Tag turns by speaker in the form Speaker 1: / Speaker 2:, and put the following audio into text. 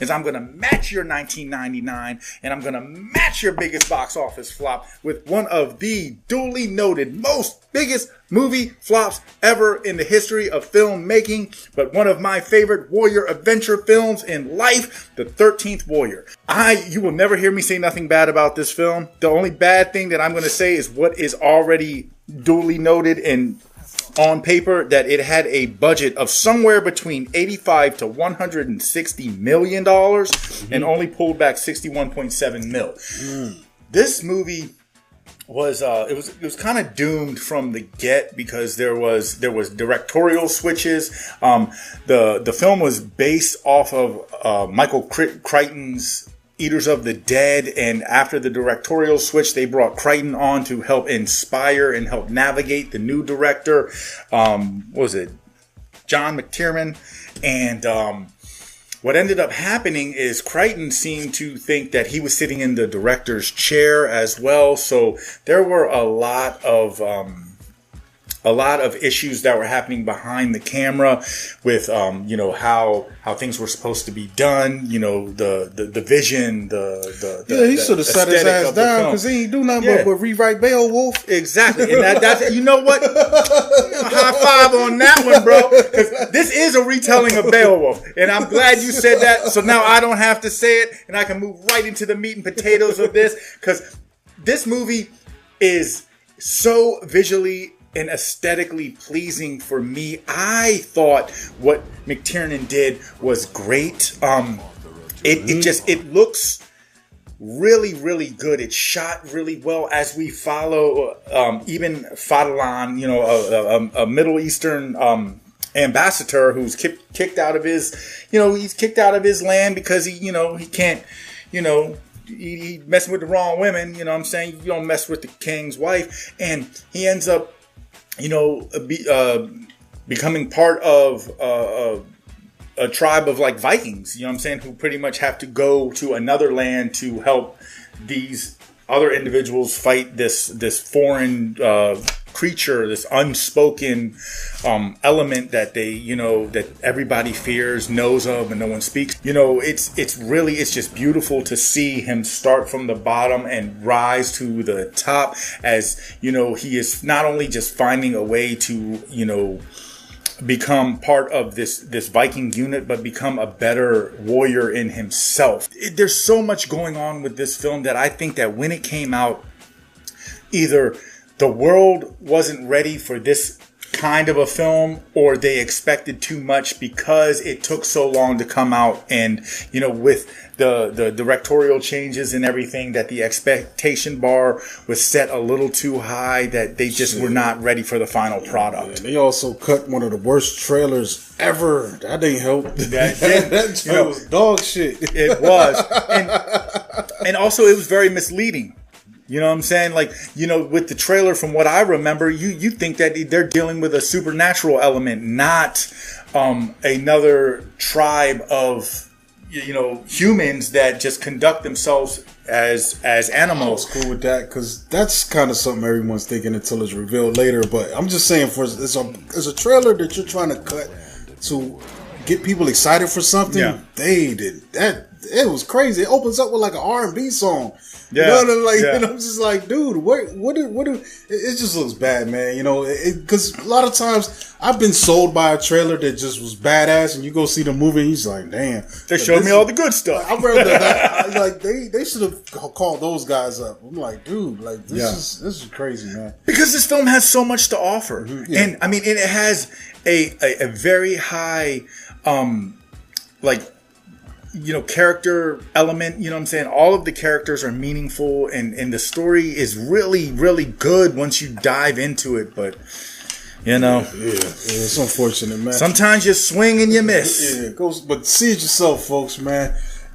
Speaker 1: is I'm going to match your 1999 and I'm going to match your biggest box office flop with one of the duly noted most biggest movie flops ever in the history of filmmaking, but one of my favorite warrior adventure films in life, The 13th Warrior. You will never hear me say nothing bad about this film. The only bad thing that I'm going to say is what is already duly noted and on paper, that it had a budget of somewhere between $85 to $160 million and only pulled back 61.7 mil. This movie was it was kind of doomed from the get because there was directorial switches. The film was based off of Michael Crichton's Eaters of the Dead, and after the directorial switch, they brought Crichton on to help inspire and help navigate the new director. What was it? John McTiernan. And what ended up happening is Crichton seemed to think that he was sitting in the director's chair as well. So there were a lot of issues that were happening behind the camera with how things were supposed to be done, the vision,
Speaker 2: he should have sat his ass down because he ain't do nothing but rewrite Beowulf.
Speaker 1: Exactly. And that's you know what? High five on that one, bro. Because this is a retelling of Beowulf. And I'm glad you said that. So now I don't have to say it and I can move right into the meat and potatoes of this, because this movie is so visually and aesthetically pleasing for me. I thought what McTiernan did was great. It looks really, really good. It's shot really well as we follow even Fadlan, a Middle Eastern ambassador who's kicked out of his land because he can't, he messing with the wrong women. You know what I'm saying? You don't mess with the king's wife, and he ends up becoming part of a tribe of like Vikings, you know what I'm saying, who pretty much have to go to another land to help these other individuals fight this foreign creature, this unspoken element that that everybody fears, knows of, and no one speaks. It's just beautiful to see him start from the bottom and rise to the top, as he is not only just finding a way to become part of this Viking unit, but become a better warrior in himself. There's so much going on with this film that I think that when it came out, either the world wasn't ready for this kind of a film, or they expected too much because it took so long to come out. And, with the directorial changes and everything, that the expectation bar was set a little too high, that they just were not ready for the final product.
Speaker 2: They also cut one of the worst trailers ever. That didn't help. That was dog shit.
Speaker 1: It was. And also it was very misleading. You know what I'm saying? Like, with the trailer, from what I remember, you think that they're dealing with a supernatural element, not another tribe of, humans that just conduct themselves as animals.
Speaker 2: I was cool with that, because that's kind of something everyone's thinking until it's revealed later. But I'm just saying, it's a trailer that you're trying to cut to get people excited for something. Yeah. They did that. It was crazy. It opens up with like an R&B song. Yeah, and I'm just like, dude, what? It just looks bad, man. Because a lot of times I've been sold by a trailer that just was badass, and you go see the movie, and you're like, damn,
Speaker 1: they showed me all the good stuff.
Speaker 2: I remember that. Like they should have called those guys up. I'm like, dude, like this is crazy, man.
Speaker 1: Because this film has so much to offer, and I mean, it has a very high, character element. You know what I'm saying? All of the characters are meaningful, and the story is really, really good once you dive into it. But
Speaker 2: it's unfortunate, man.
Speaker 1: Sometimes you swing and you miss.
Speaker 2: Yeah, but see it yourself, folks, man.